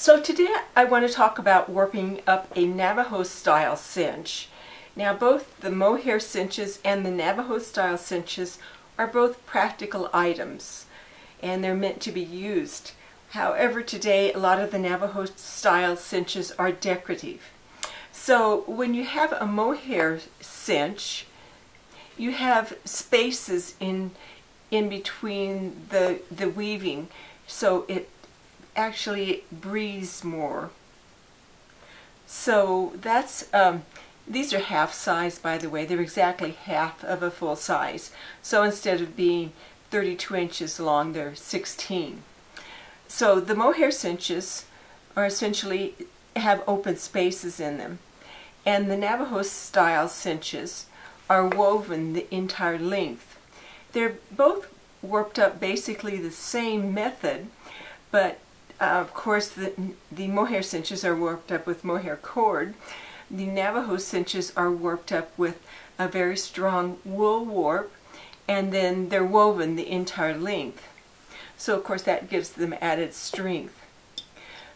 So today I want to talk about warping up a Navajo style cinch. Now both the mohair cinches and the Navajo style cinches are both practical items and they're meant to be used. However, today a lot of the Navajo style cinches are decorative. So when you have a mohair cinch, you have spaces in between the weaving, so it actually breathes more. So that's these are half size, by the way. They're exactly half of a full size. So instead of being 32 inches long, they're 16. So the mohair cinches are essentially have open spaces in them, and the Navajo style cinches are woven the entire length. They're both warped up basically the same method, but of course the mohair cinches are warped up with mohair cord. The Navajo cinches are warped up with a very strong wool warp, and then they're woven the entire length. So of course that gives them added strength.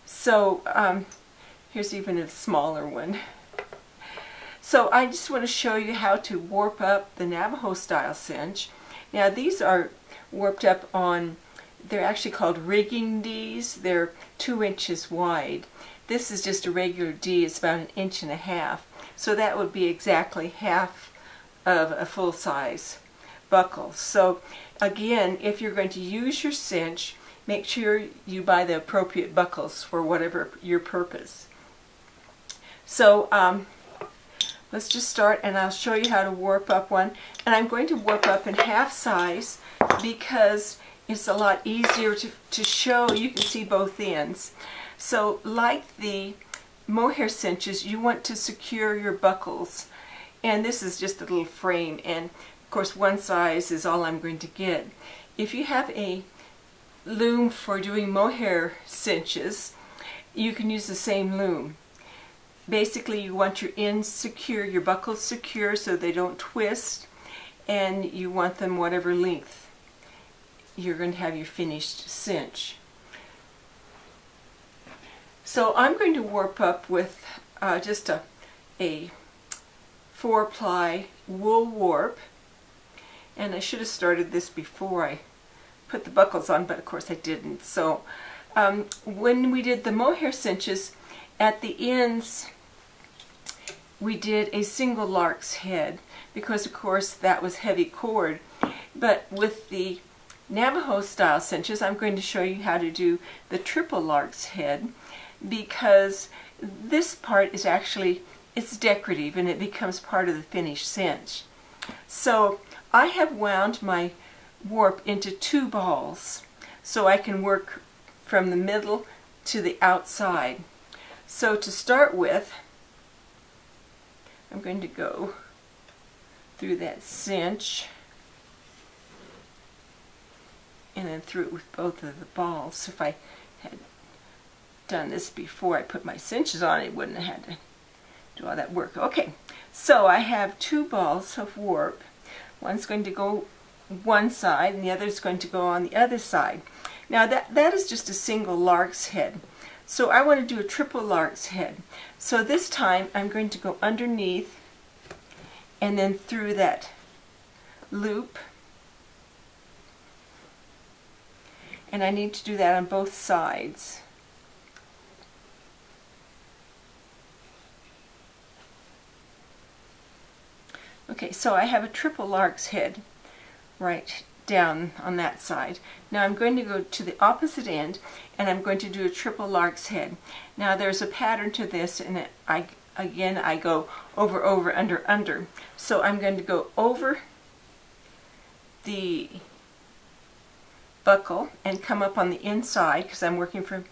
So here's even a smaller one. So I just want to show you how to warp up the Navajo style cinch. Now these are warped up on, they're actually called rigging Ds. They're 2 inches wide. This is just a regular D. It's about 1.5 inches. So that would be exactly half of a full-size buckle. So again, if you're going to use your cinch, make sure you buy the appropriate buckles for whatever your purpose. So let's just start, and I'll show you how to warp up one. And I'm going to warp up in half size because it's a lot easier to show. You can see both ends. So like the mohair cinches, you want to secure your buckles. And this is just a little frame, and of course one size is all I'm going to get. If you have a loom for doing mohair cinches, you can use the same loom. Basically you want your ends secure, your buckles secure so they don't twist, and you want them whatever length you're going to have your finished cinch. So I'm going to warp up with just a 4-ply wool warp, and I should have started this before I put the buckles on, but of course I didn't. So when we did the mohair cinches, at the ends we did a single lark's head because of course that was heavy cord. But with the Navajo style cinches, I'm going to show you how to do the triple lark's head, because this part is actually, it's decorative and it becomes part of the finished cinch. So I have wound my warp into 2 balls so I can work from the middle to the outside. So to start with, I'm going to go through that cinch and then through it with both of the balls. If I had done this before I put my cinches on, it wouldn't have had to do all that work. Okay, so I have 2 balls of warp. One's going to go one side and the other is going to go on the other side. Now that is just a single lark's head. So I want to do a triple lark's head. So this time I'm going to go underneath and then through that loop. And I need to do that on both sides. Okay, so I have a triple lark's head right down on that side. Now I'm going to go to the opposite end and I'm going to do a triple lark's head. Now there's a pattern to this, and I go over, over, under, under. So I'm going to go over the buckle and come up on the inside because I'm working from,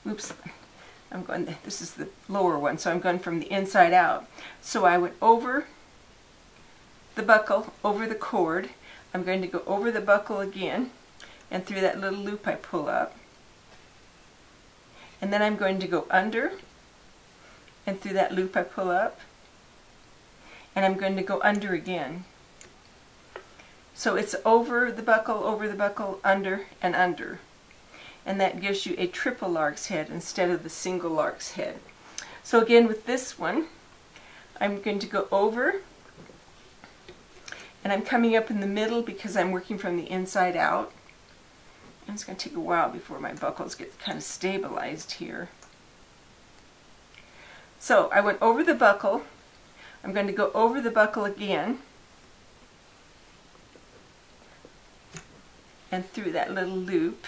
oops, this is the lower one, so I'm going from the inside out. So I went over the buckle, over the cord. I'm going to go over the buckle again and through that little loop I pull up, and then I'm going to go under and through that loop I pull up, and I'm going to go under again. So it's over the buckle, under, and under. and that gives you a triple lark's head instead of the single lark's head. So again, with this one, I'm going to go over, and I'm coming up in the middle because I'm working from the inside out. And it's going to take a while before my buckles get kind of stabilized here. So I went over the buckle. I'm going to go over the buckle again and through that little loop.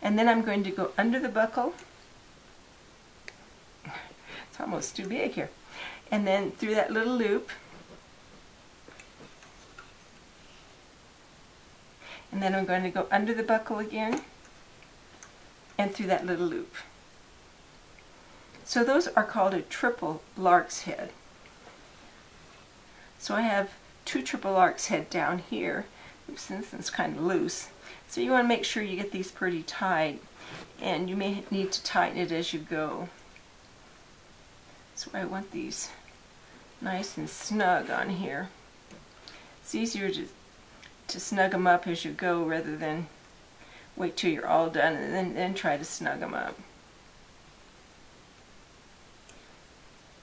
And then I'm going to go under the buckle. It's almost too big here. And then through that little loop. And then I'm going to go under the buckle again and through that little loop. So those are called a triple lark's head. So I have 2 triple lark's head down here. Oops, this is kind of loose. So you want to make sure you get these pretty tight, and you may need to tighten it as you go. So I want these nice and snug on here. It's easier to snug them up as you go rather than wait till you're all done and then try to snug them up.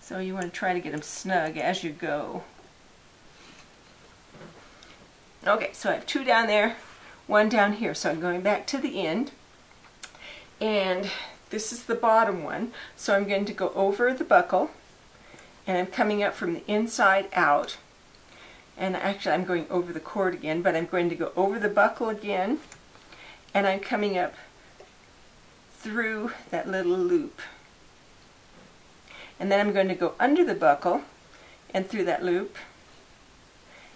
So you want to try to get them snug as you go. Okay, so I have 2 down there, 1 down here. So I'm going back to the end, and this is the bottom one. So I'm going to go over the buckle, and I'm coming up from the inside out. And actually I'm going over the cord again, but I'm going to go over the buckle again, and I'm coming up through that little loop. And then I'm going to go under the buckle and through that loop,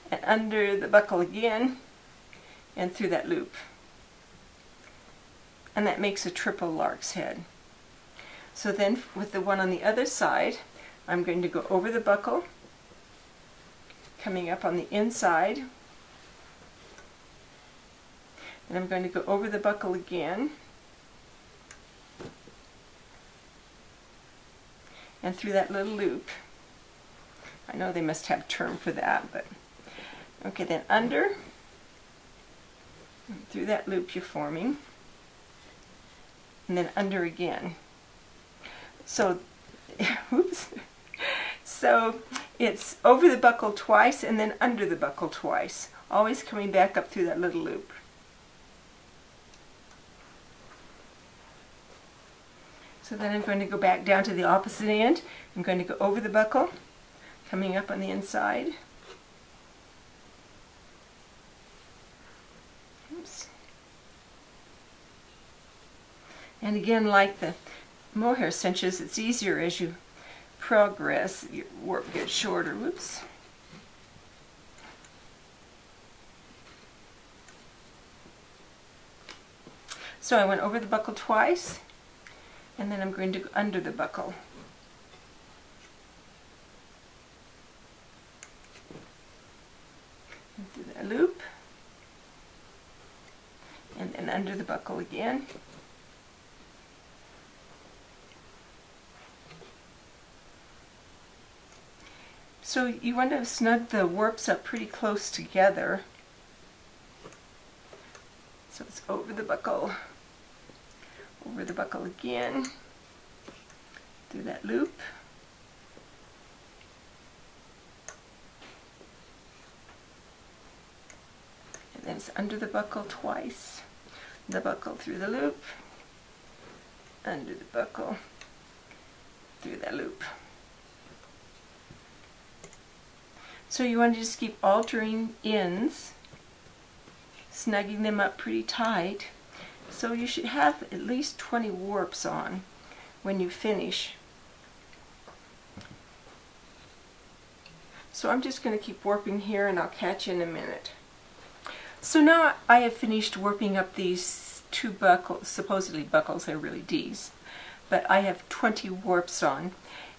and under the buckle again and through that loop. And that makes a triple lark's head. So then with the one on the other side, I'm going to go over the buckle, coming up on the inside, and I'm going to go over the buckle again and through that little loop. I know they must have a term for that, but okay, then under, through that loop you're forming, and then under again. So, oops. So it's over the buckle twice and then under the buckle twice, always coming back up through that little loop. So then I'm going to go back down to the opposite end. I'm going to go over the buckle, coming up on the inside. Oops. And again, like the mohair cinches, it's easier as you progress, your work gets shorter. Whoops. So I went over the buckle twice, and then I'm going to go under the buckle. And through that loop, and then under the buckle again. So you want to snug the warps up pretty close together. So it's over the buckle again, through that loop, and then it's under the buckle twice, the buckle through the loop, under the buckle, through that loop. So you want to just keep altering ends, snugging them up pretty tight. So you should have at least 20 warps on when you finish. So I'm just going to keep warping here, and I'll catch you in a minute. So now I have finished warping up these 2 buckles, supposedly buckles, they're really D's, but I have 20 warps on.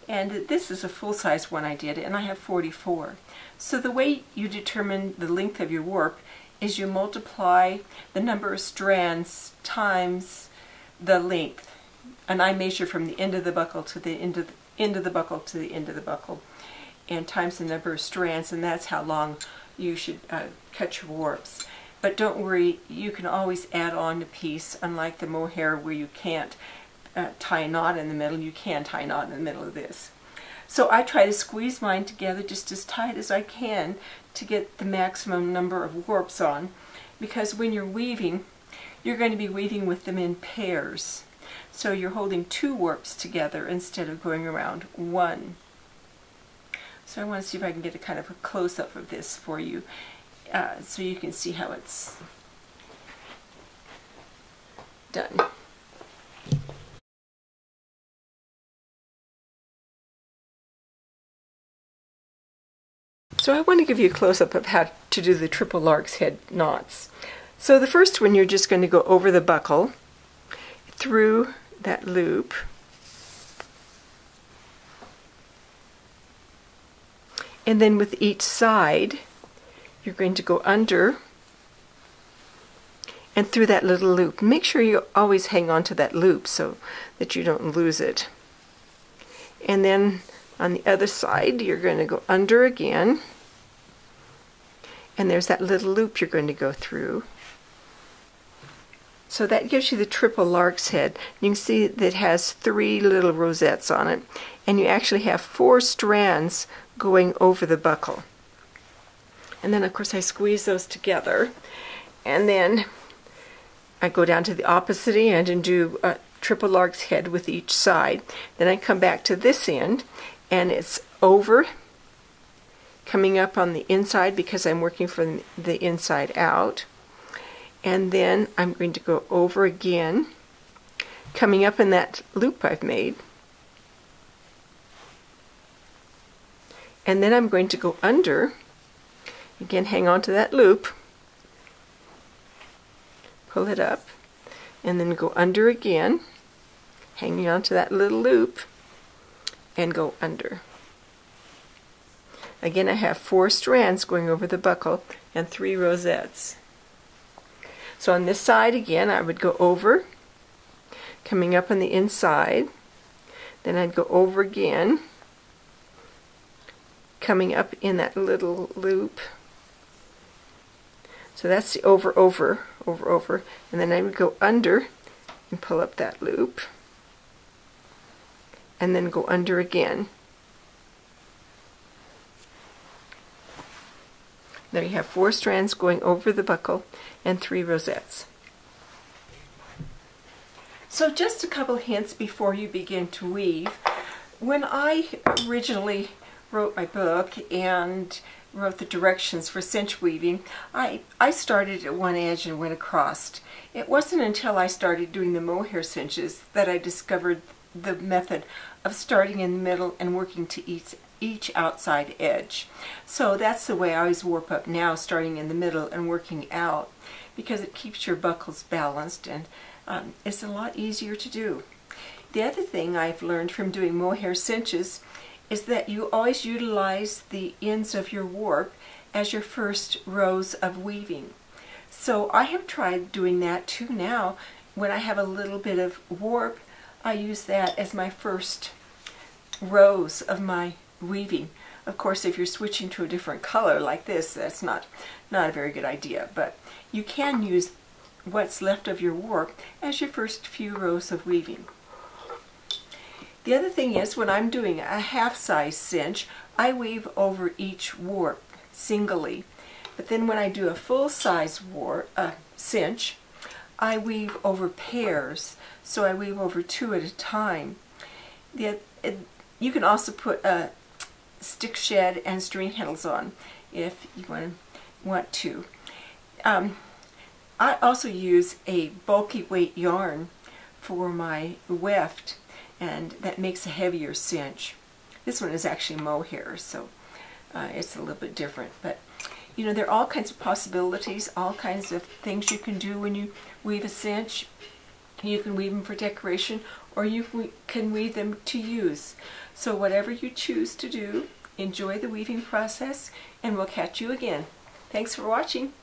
And this is a full-size one I did, and I have 44. So the way you determine the length of your warp is you multiply the number of strands times the length. And I measure from the end of the buckle to the end of the buckle to the end of the buckle, and times the number of strands, and that's how long you should cut your warps. But don't worry, you can always add on a piece, unlike the mohair where you can't tie a knot in the middle. You can tie a knot in the middle of this. So I try to squeeze mine together just as tight as I can to get the maximum number of warps on, because when you're weaving, you're going to be weaving with them in pairs. So you're holding 2 warps together instead of going around 1. So I want to see if I can get a kind of a close-up of this for you, so you can see how it's done. So I want to give you a close-up of how to do the triple lark's head knots. So the first one, you're just going to go over the buckle, through that loop, and then with each side, you're going to go under and through that little loop. Make sure you always hang on to that loop so that you don't lose it. And then on the other side, you're going to go under again, and there's that little loop you're going to go through. So that gives you the triple lark's head. You can see that it has 3 little rosettes on it, and you actually have 4 strands going over the buckle. And then of course I squeeze those together, and then I go down to the opposite end and do a triple lark's head with each side. Then I come back to this end, and it's over, coming up on the inside because I'm working from the inside out. And then I'm going to go over again, coming up in that loop I've made. And then I'm going to go under, again hang on to that loop, pull it up, and then go under again, hanging on to that little loop, and go under. Again, I have 4 strands going over the buckle and 3 rosettes. So on this side again, I would go over, coming up on the inside, then I'd go over again, coming up in that little loop. So that's the over, over, over, over, and then I would go under and pull up that loop, and then go under again. There you have 4 strands going over the buckle and 3 rosettes. So just a couple hints before you begin to weave. When I originally wrote my book and wrote the directions for cinch weaving, I started at one edge and went across. It wasn't until I started doing the mohair cinches that I discovered the method of starting in the middle and working to each outside edge. So that's the way I always warp up now, starting in the middle and working out, because it keeps your buckles balanced, and it's a lot easier to do. The other thing I've learned from doing mohair cinches is that you always utilize the ends of your warp as your first rows of weaving. So I have tried doing that too now. When I have a little bit of warp, I use that as my first rows of my weaving. Of course, if you're switching to a different color like this, that's not a very good idea, but you can use what's left of your warp as your first few rows of weaving. The other thing is, when I'm doing a half-size cinch, I weave over each warp singly, but then when I do a full-size cinch, I weave over pairs, so I weave over 2 at a time. You can also put stick shed and string handles on if you want to. I also use a bulky weight yarn for my weft, and that makes a heavier cinch. This one is actually mohair, so it's a little bit different. But you know, there are all kinds of possibilities, all kinds of things you can do when you weave a cinch. You can weave them for decoration, or you can weave them to use. So whatever you choose to do, enjoy the weaving process, and we'll catch you again. Thanks for watching.